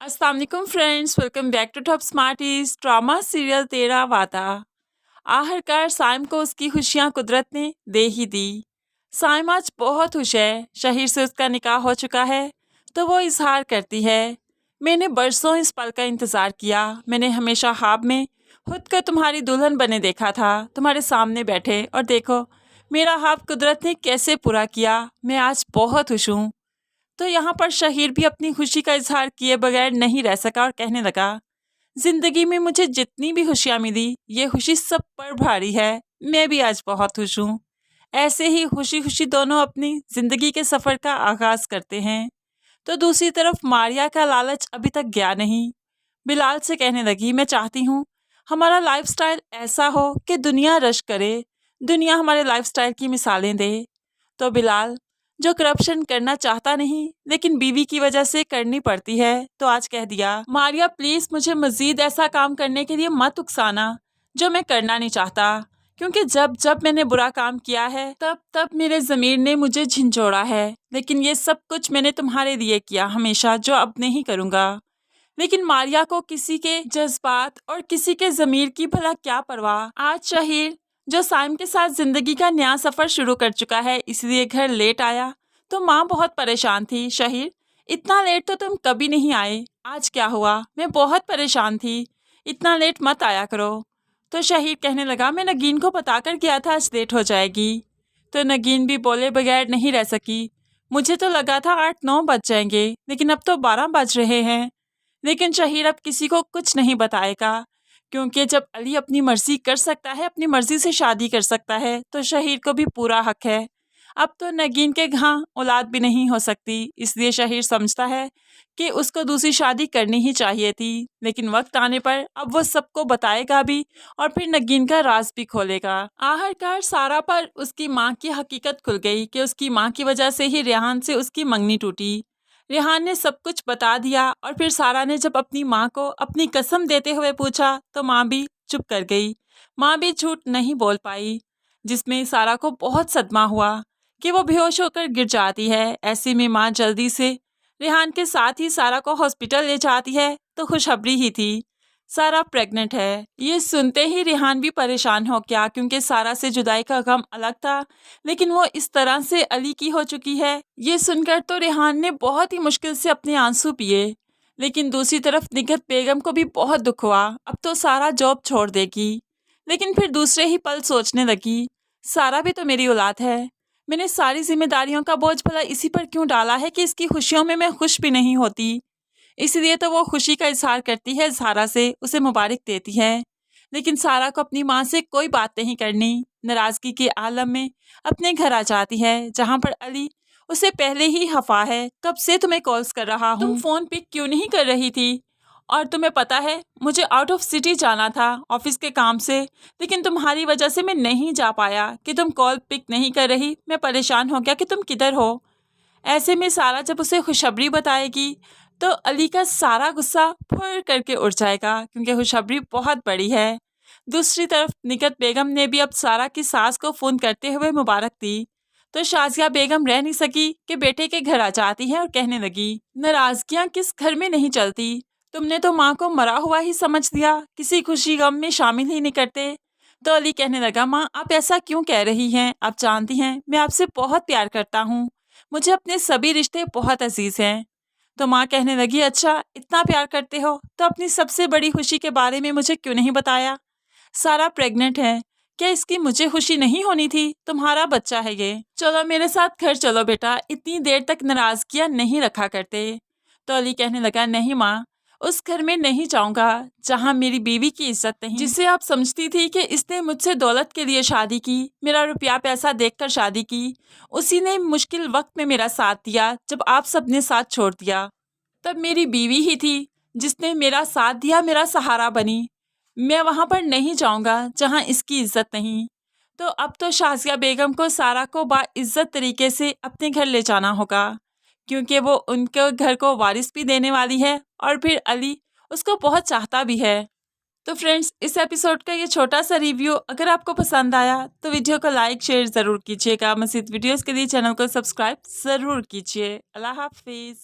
अस्सलाम वालेकुम friends, welcome back to top smarties. Drama serial Tera Wada. आखिरकार साइम को उसकी खुशियां कुदरत ने दे ही दी। साइम आज बहुत खुश है। शहीर से उसका निकाह हो चुका है तो वो इजहार करती है, मैंने बरसों इस पल का इंतज़ार किया। मैंने हमेशा ख्वाब में खुद को तुम्हारी दुल्हन बने देखा था, तुम्हारे सामने बैठे, और देखो मेरा ख्वाब कुदरत ने कैसे पूरा किया। मैं आज बहुत खुश हूँ। तो यहाँ पर शहीर भी अपनी खुशी का इजहार किए बगैर नहीं रह सका और कहने लगा, जिंदगी में मुझे जितनी भी खुशियाँ मिली, ये खुशी सब पर भारी है। मैं भी आज बहुत खुश हूँ। ऐसे ही खुशी खुशी दोनों अपनी जिंदगी के सफर का आगाज करते हैं। तो दूसरी तरफ मारिया का लालच अभी तक गया नहीं। बिलाल से कहने लगी, मैं चाहती हूँ हमारा लाइफस्टाइल ऐसा हो कि दुनिया रश करे, दुनिया हमारे लाइफस्टाइल की मिसालें दे। तो बिलाल, जो करप्शन करना चाहता नहीं लेकिन बीवी की वजह से करनी पड़ती है, तो आज कह दिया, मारिया प्लीज मुझे मजीद ऐसा काम करने के लिए मत उकसाना जो मैं करना नहीं चाहता, क्योंकि जब जब मैंने बुरा काम किया है तब तब मेरे ज़मीर ने मुझे झिंझोड़ा है। लेकिन ये सब कुछ मैंने तुम्हारे लिए किया हमेशा, जो अब नहीं करूँगा। लेकिन मारिया को किसी के जज्बात और किसी के ज़मीर की भला क्या परवाह। आज शहीर, जो साइम के साथ जिंदगी का नया सफर शुरू कर चुका है, इसलिए घर लेट आया तो माँ बहुत परेशान थी। शहीर, इतना लेट तो तुम कभी नहीं आए, आज क्या हुआ? मैं बहुत परेशान थी, इतना लेट मत आया करो। तो शहीर कहने लगा, मैं नगीन को बताकर गया था आज लेट हो जाएगी। तो नगीन भी बोले बगैर नहीं रह सकी, मुझे तो लगा था 8-9 बज जाएंगे, लेकिन अब तो 12 बज रहे हैं। लेकिन शहीर अब किसी को कुछ नहीं बताएगा, क्योंकि जब अली अपनी मर्जी कर सकता है, अपनी मर्जी से शादी कर सकता है, तो शहीर को भी पूरा हक है। अब तो नगीन के यहाँ औलाद भी नहीं हो सकती, इसलिए शहीर समझता है कि उसको दूसरी शादी करनी ही चाहिए थी। लेकिन वक्त आने पर अब वो सबको बताएगा भी और फिर नगीन का राज भी खोलेगा। आखिरकार सारा पर उसकी माँ की हकीकत खुल गई कि उसकी माँ की वजह से ही रेहान से उसकी मंगनी टूटी। रेहान ने सब कुछ बता दिया और फिर सारा ने जब अपनी माँ को अपनी कसम देते हुए पूछा तो माँ भी चुप कर गई। माँ भी झूठ नहीं बोल पाई, जिसमें सारा को बहुत सदमा हुआ कि वो बेहोश होकर गिर जाती है। ऐसे में माँ जल्दी से रेहान के साथ ही सारा को हॉस्पिटल ले जाती है, तो खुशखबरी ही थी, सारा प्रेग्नेंट है। ये सुनते ही रेहान भी परेशान हो गया, क्योंकि सारा से जुदाई का गम अलग था, लेकिन वो इस तरह से अली की हो चुकी है, ये सुनकर तो रेहान ने बहुत ही मुश्किल से अपने आंसू पिए। लेकिन दूसरी तरफ निगहत बेगम को भी बहुत दुख हुआ, अब तो सारा जॉब छोड़ देगी। लेकिन फिर दूसरे ही पल सोचने लगी, सारा भी तो मेरी औलाद है, मैंने सारी जिम्मेदारियों का बोझ भला इसी पर क्यों डाला है कि इसकी खुशियों में मैं खुश भी नहीं होती। इसलिए तो वो खुशी का इजहार करती है सारा से, उसे मुबारक देती है। लेकिन सारा को अपनी माँ से कोई बात नहीं करनी, नाराजगी के आलम में अपने घर आ जाती है, जहाँ पर अली उसे पहले ही हफा है, कब से तुम्हें कॉल्स कर रहा हूँ, तुम फोन पिक क्यों नहीं कर रही थी? और तुम्हें पता है मुझे आउट ऑफ सिटी जाना था ऑफिस के काम से, लेकिन तुम्हारी वजह से मैं नहीं जा पाया कि तुम कॉल पिक नहीं कर रही, मैं परेशान हो गया कि तुम किधर हो। ऐसे में सारा जब उसे खुशखबरी बताएगी तो अली का सारा गुस्सा फुर करके उड़ जाएगा, क्योंकि खुशखबरी बहुत बड़ी है। दूसरी तरफ निगहत बेगम ने भी अब सारा की सास को फ़ोन करते हुए मुबारक दी, तो शाजिया बेगम रह नहीं सकी कि बेटे के घर आ जाती है और कहने लगी, नाराजगियाँ किस घर में नहीं चलती, तुमने तो माँ को मरा हुआ ही समझ दिया, किसी खुशी गम में शामिल ही नहीं करते। तो अली कहने लगा, माँ आप ऐसा क्यों कह रही हैं, आप जानती हैं मैं आपसे बहुत प्यार करता हूँ, मुझे अपने सभी रिश्ते बहुत अजीज़ हैं। तो माँ कहने लगी, अच्छा इतना प्यार करते हो तो अपनी सबसे बड़ी खुशी के बारे में मुझे क्यों नहीं बताया? सारा प्रेग्नेंट है, क्या इसकी मुझे खुशी नहीं होनी थी? तुम्हारा बच्चा है ये, चलो मेरे साथ घर चलो बेटा, इतनी देर तक नाराजगियाँ नहीं रखा करते। तो अली कहने लगा, नहीं माँ, उस घर में नहीं जाऊंगा जहाँ मेरी बीवी की इज्जत नहीं, जिसे आप समझती थी कि इसने मुझसे दौलत के लिए शादी की, मेरा रुपया पैसा देखकर शादी की, उसी ने मुश्किल वक्त में मेरा साथ दिया, जब आप सबने साथ छोड़ दिया तब मेरी बीवी ही थी जिसने मेरा साथ दिया, मेरा सहारा बनी। मैं वहाँ पर नहीं जाऊँगा जहाँ इसकी इज्जत नहीं। तो अब तो शाजिया बेगम को सारा को बाइज्जत तरीके से अपने घर ले जाना होगा, क्योंकि वो उनके घर को वारिस भी देने वाली है और फिर अली उसको बहुत चाहता भी है। तो फ्रेंड्स, इस एपिसोड का ये छोटा सा रिव्यू अगर आपको पसंद आया तो वीडियो को लाइक शेयर ज़रूर कीजिएगा। मज़ीद वीडियोस के लिए चैनल को सब्सक्राइब ज़रूर कीजिए। अल्लाह हाफिज़।